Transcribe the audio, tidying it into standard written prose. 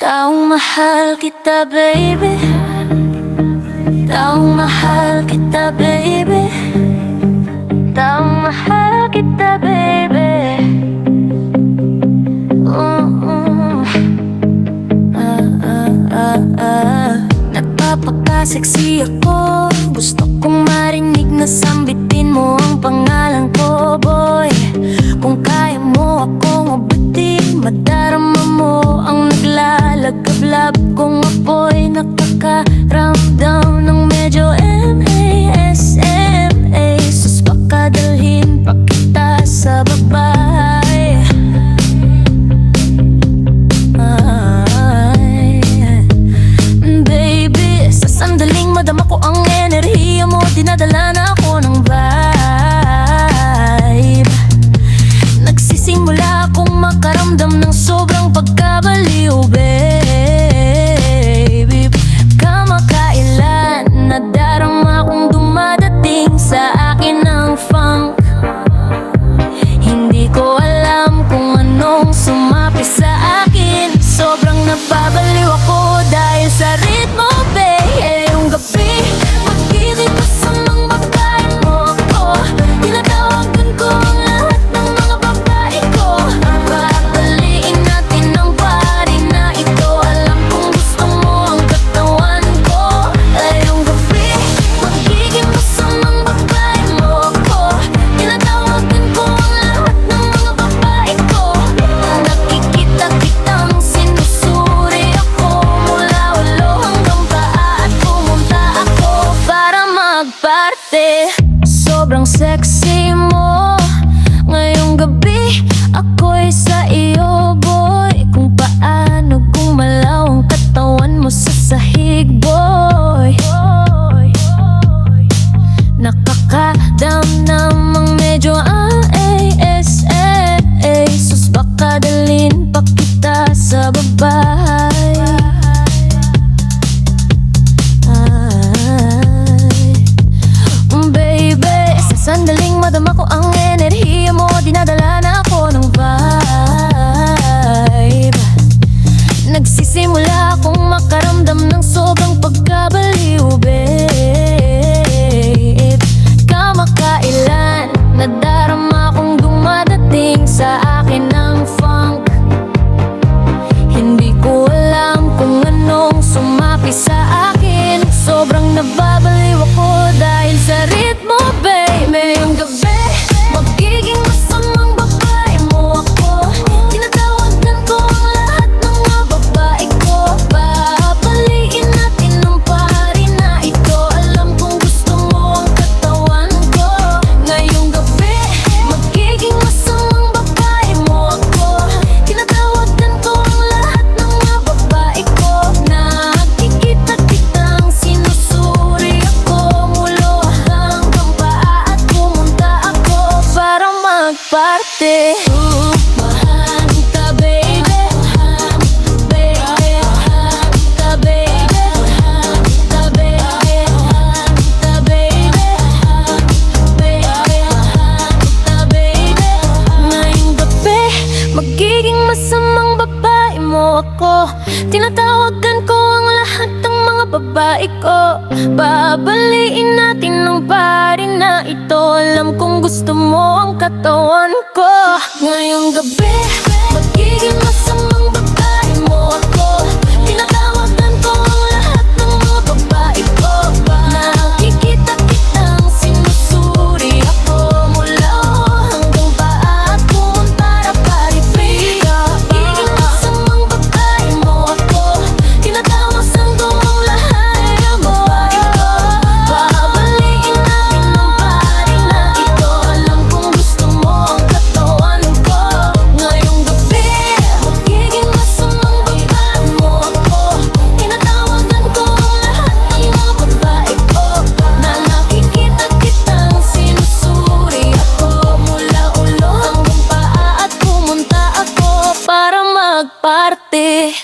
Taong mahal kita, baby. Taong mahal kita, baby. Taong mahal kita, baby. Nagpapaka-sexy ako. Gusto kong marinig na sambitin mo ang pangalan ko, boy. Kung kaya mo akong abutin, madarama mo ang naglalagablab kong apoy. Nakakaramdam ng medyo MASMA. Sus, baka dalhin pa kita sa babae. Baby, sa sandaling madama ko ang enerhiya mo, dinadala na ako ng vibe. Nagsisimula akong makaramdam ng sobrang pagkabaliw, baby. Kamakailan, nadarama kong dumadating sa akin ang funk. Hindi ko alam kung anong sumapi sa akin. Sobrang nababaliw ako dahil sa ritmo, babe. Yung gabi, magiging masamang babae mo ako. Tinatawagan ko ang lahat ng mga babae ko. Babaliin natin ang party na ito. Alam kong gusto mo ang katawan ko. Yung gabi, magiging masamang babae mo ako. Tinatawagan ko ang lahat ng mga babae ko. Nakikita kitang sinusuri ako. Mula ulo hanggang paa at pumunta ako para magparte. Sobrang sexy mo ngayong gabi, ako'y sa iyo, boy. Kung paano gumalaw ang katawan mo sa sahig, boy. Nakakadam namang medyo ASA. Sus, baka dalhin pa kita sa babae. Baby, sa sandaling madama ko ang enerhiya mo, dinadala na ako ng vibe. Nagsisimula akong makaramdam ng sobrang pagkabaliw, babe. Kamakailan, nadarama kong dumadating sa akin ang funk. Hindi ko alam kung anong sumapi sa akin. Sobrang nababaliw ako dahil sa ritmo, babe. Yung gabi, magiging masamang babae mo ako. Tinatawagan ko ang lahat ng mga babae ko. Babaliin natin ang party na ito. Alam kong gusto mo ang katawan ko. Ngayong gabi, magiging masamang babae mo ako. Tinatawagan ko ang lahat ng mga babae ko. Nakikita kitang sinusuri ako. Mulo hanggang paa at pumunta ako para magparte. Mahal kita, baby. Baby, mahal kita, baby. Mahal kita, baby. Mahal kita, baby. Baby, mahal kita, baby. Ngayong gabi, magiging masamang babae mo ako. Tinatawagan ko ang lahat ng mga babae ko. Babaliin natin ang party na ito. Alam kong gusto mo ang katawan ko. Ngayong gabi, magiging masamang babae mo ako. Tinatawagan ko ang lahat ng mga babae ko. Nakikita kitang sinusuri ako. Mula hanggang paa at pumunta na party. Magiging masamang babae mo ako. Tinatawagan ko ang lahat ng babae ko. Babaliin natin ang party na ito. Alam kong gusto mo ang katawan ko. Ngayong gabi, magiging masamang babae mo ako. Tinatawagan ko ang lahat ng mga babae ko. Na nakikita kitang sinusuri ako. Mula ulo hanggang paa at pumunta ako para magparte.